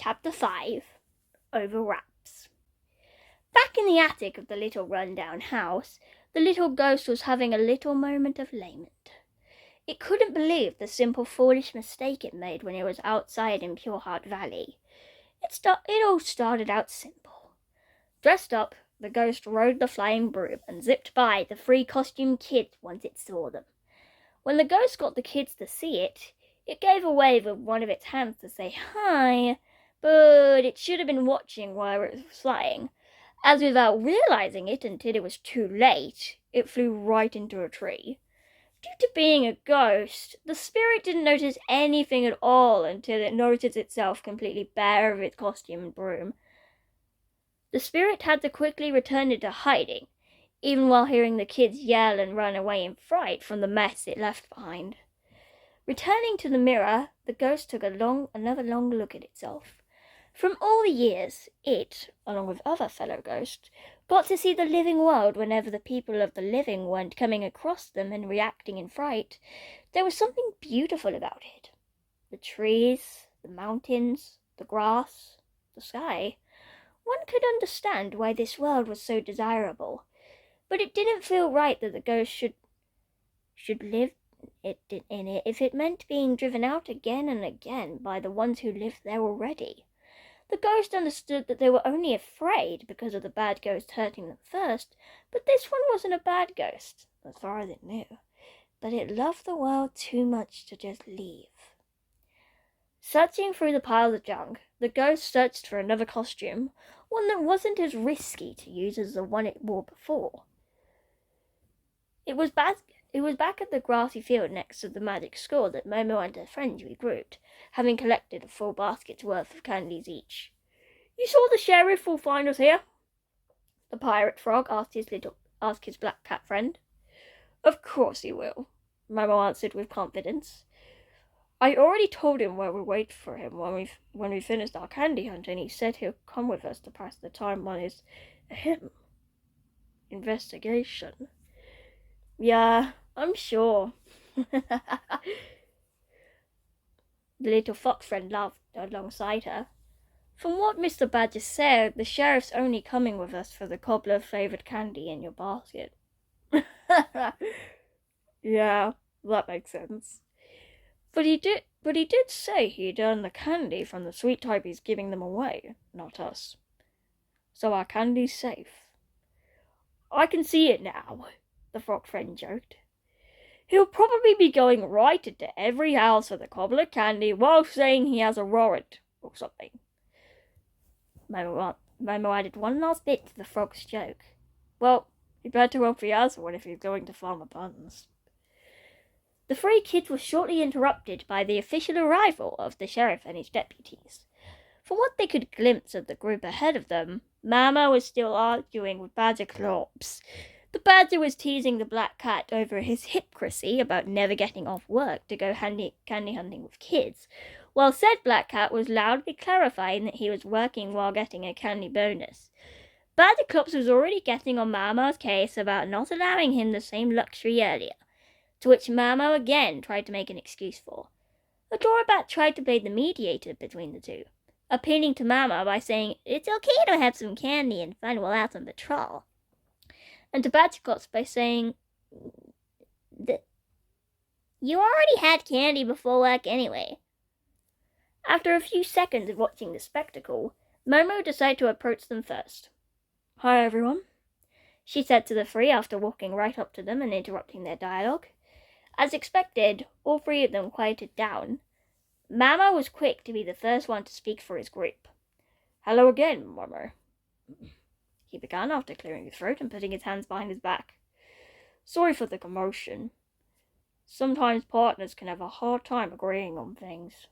Chapter 5 Over Wraps. Back in the attic of the little run-down house, the little ghost was having a little moment of lament. It couldn't believe the simple foolish mistake it made when it was outside in Pure Heart Valley. It all started out simple. Dressed up, the ghost rode the flying broom and zipped by the 3 costumed kids once it saw them. When the ghost got the kids to see it, it gave a wave with one of its hands to say hi, but it should have been watching while it was flying, as without realizing it until it was too late, it flew right into a tree. Due to being a ghost, the spirit didn't notice anything at all until it noticed itself completely bare of its costume and broom. The spirit had to quickly return into hiding, even while hearing the kids yell and run away in fright from the mess it left behind. Returning to the mirror, the ghost took another long look at itself. From all the years, it, along with other fellow ghosts, got to see the living world whenever the people of the living weren't coming across them and reacting in fright. There was something beautiful about it. The trees, the mountains, the grass, the sky. One could understand why this world was so desirable, but it didn't feel right that the ghost should live in it if it meant being driven out again and again by the ones who lived there already. The ghost understood that they were only afraid because of the bad ghost hurting them first, but this one wasn't a bad ghost, as far as it knew. But it loved the world too much to just leave. Searching through the piles of junk, the ghost searched for another costume, one that wasn't as risky to use as the one it wore before. It was back at the grassy field next to the magic school that Momo and her friends regrouped, having collected a full basket's worth of candies each. "You saw the sheriff will find us here?" the pirate frog asked his black cat friend. "Of course he will," Momo answered with confidence. "I already told him where we'll wait for him when we finished our candy hunt, and he said he'll come with us to pass the time on his investigation." "Yeah, I'm sure." The little fox friend laughed alongside her. "From what Mr. Badger said, the sheriff's only coming with us for the cobbler-flavored candy in your basket." "Yeah, that makes sense. But he did say he'd earn the candy from the sweet type he's giving them away, not us. So our candy's safe." "I can see it now," the frog friend joked. "He'll probably be going right into every house for the cobbler candy while saying he has a warrant or something." Momo added one last bit to the frog's joke. "Well, he better hope he has one if he's going to Farmer Buns." The 3 kids were shortly interrupted by the official arrival of the sheriff and his deputies. From what they could glimpse of the group ahead of them, Mama was still arguing with Badger Clops. The badger was teasing the black cat over his hypocrisy about never getting off work to go candy hunting with kids, while said black cat was loudly clarifying that he was working while getting a candy bonus. Badger Clops was already getting on Mama's case about not allowing him the same luxury earlier, to which Mama again tried to make an excuse for. Adorabat tried to play the mediator between the two, appealing to Mama by saying it's okay to have some candy and fun while out on patrol, and to Badger Clops by saying that you already had candy before work anyway. After a few seconds of watching the spectacle, Momo decided to approach them first. "Hi, everyone," she said to the 3 after walking right up to them and interrupting their dialogue. As expected, all 3 of them quieted down. Mama was quick to be the first one to speak for his group. "Hello again, Momo," he began after clearing his throat and putting his hands behind his back. "Sorry for the commotion. Sometimes partners can have a hard time agreeing on things."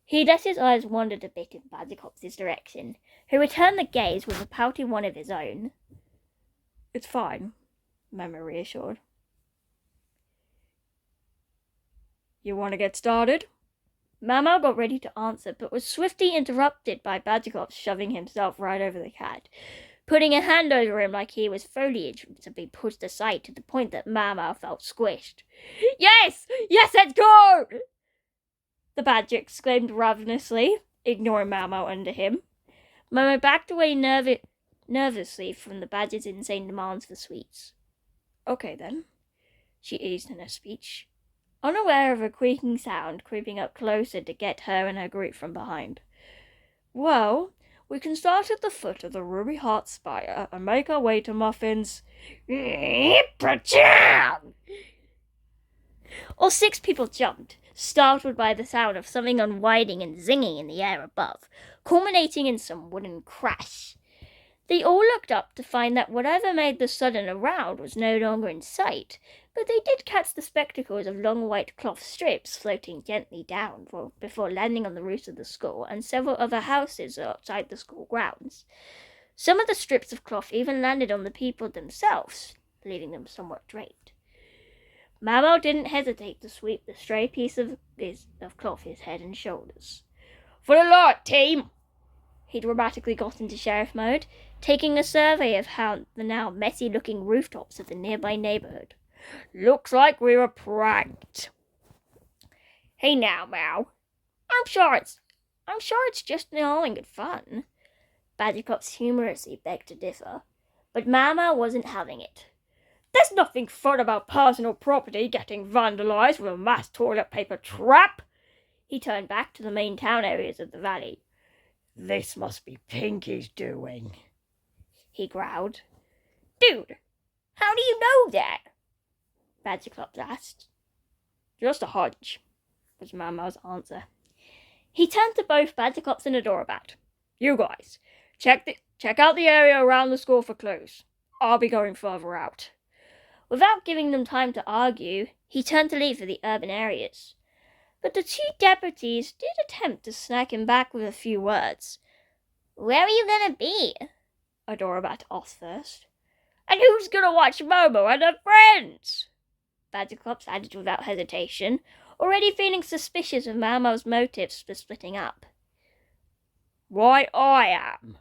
He let his eyes wander a bit in Badger Clops' direction, who returned the gaze with a pouty one of his own. "It's fine," Momo reassured. "You want to get started?" Mama got ready to answer, but was swiftly interrupted by Badger Clops shoving himself right over the cat, putting a hand over him like he was foliage to be pushed aside to the point that Mama felt squished. Yes, let's go!" the badger exclaimed ravenously. ignoring Momo under him. Momo backed away nervously from the badger's insane demands for sweets. Okay then, she eased in her speech, unaware of a creaking sound creeping up closer to get her and her group from behind. Well, we can start at the foot of the Ruby Heart Spire and make our way to Muffin's... All 6 people jumped, startled by the sound of something unwinding and zinging in the air above, culminating in some wooden crash. They all looked up to find that whatever made the sudden around was no longer in sight, but they did catch the spectacles of long white cloth strips floating gently down before landing on the roof of the school and several other houses outside the school grounds. Some of the strips of cloth even landed on the people themselves, leaving them somewhat draped. Momo didn't hesitate to sweep the stray piece of cloth his head and shoulders. For the lot, team! He dramatically got into sheriff mode, taking a survey of how the now messy-looking rooftops of the nearby neighborhood. Looks like we were pranked. Hey now, Mal. I'm sure it's just all in good fun. Badgerclops humorously begged to differ, but Mama wasn't having it. There's nothing fun about personal property getting vandalized with a mass toilet paper trap. He turned back to the main town areas of the valley. This must be Pinky's doing, he growled. Dude, how do you know that? Badgerclops asked. Just a hunch, was Mama's answer. He turned to both Badgerclops and Adorabat. You guys, check out the area around the school for clues. I'll be going further out. Without giving them time to argue, he turned to leave for the urban areas. But the 2 deputies did attempt to snag him back with a few words. Where are you gonna be? Adorabat asked first. And who's gonna watch Momo and her friends? Badgerclops added without hesitation, already feeling suspicious of Momo's motives for splitting up. Why, I am,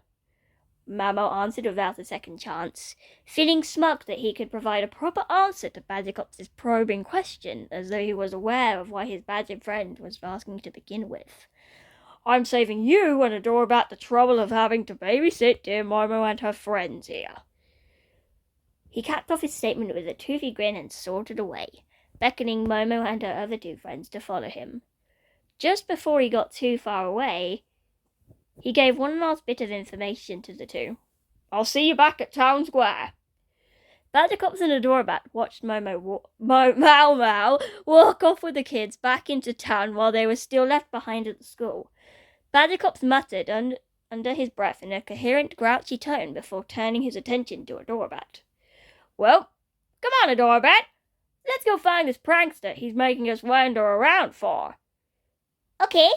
Momo answered without a second chance, feeling smug that he could provide a proper answer to Badgerclops' probing question, as though he was aware of why his badger friend was asking to begin with. I'm saving you and Adorabat the trouble of having to babysit dear Momo and her friends here. He capped off his statement with a toothy grin and sauntered away, beckoning Momo and her other 2 friends to follow him. Just before he got too far away, he gave one last bit of information to the 2. I'll see you back at Town Square. Badgerclops and Adorabat watched Mau walk off with the kids back into town while they were still left behind at the school. Badgerclops muttered under his breath in a coherent, grouchy tone before turning his attention to Adorabat. Well, come on, Adorabat. Let's go find this prankster he's making us wander around for. Okay.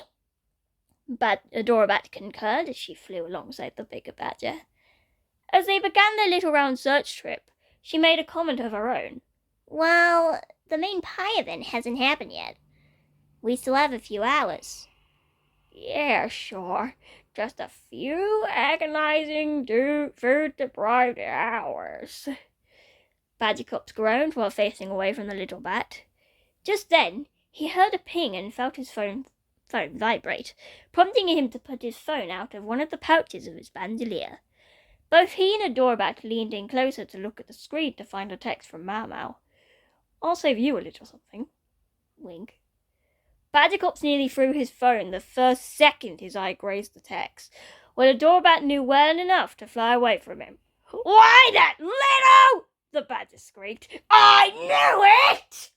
Adorabat concurred as she flew alongside the bigger badger. As they began their little round search trip, she made a comment of her own. Well, the main pie event hasn't happened yet. We still have a few hours. Yeah, sure. Just a few agonizing, food-deprived hours. Badgerclops groaned while facing away from the little bat. Just then, he heard a ping and felt his phone vibrate, prompting him to put his phone out of one of the pouches of his bandolier. Both he and Adorabat leaned in closer to look at the screen to find a text from Mau. I'll save you a little something. Wink. Badgerclops nearly threw his phone the first second his eye grazed the text, when Adorabat knew well enough to fly away from him. Why that little? The badger squeaked. I knew it!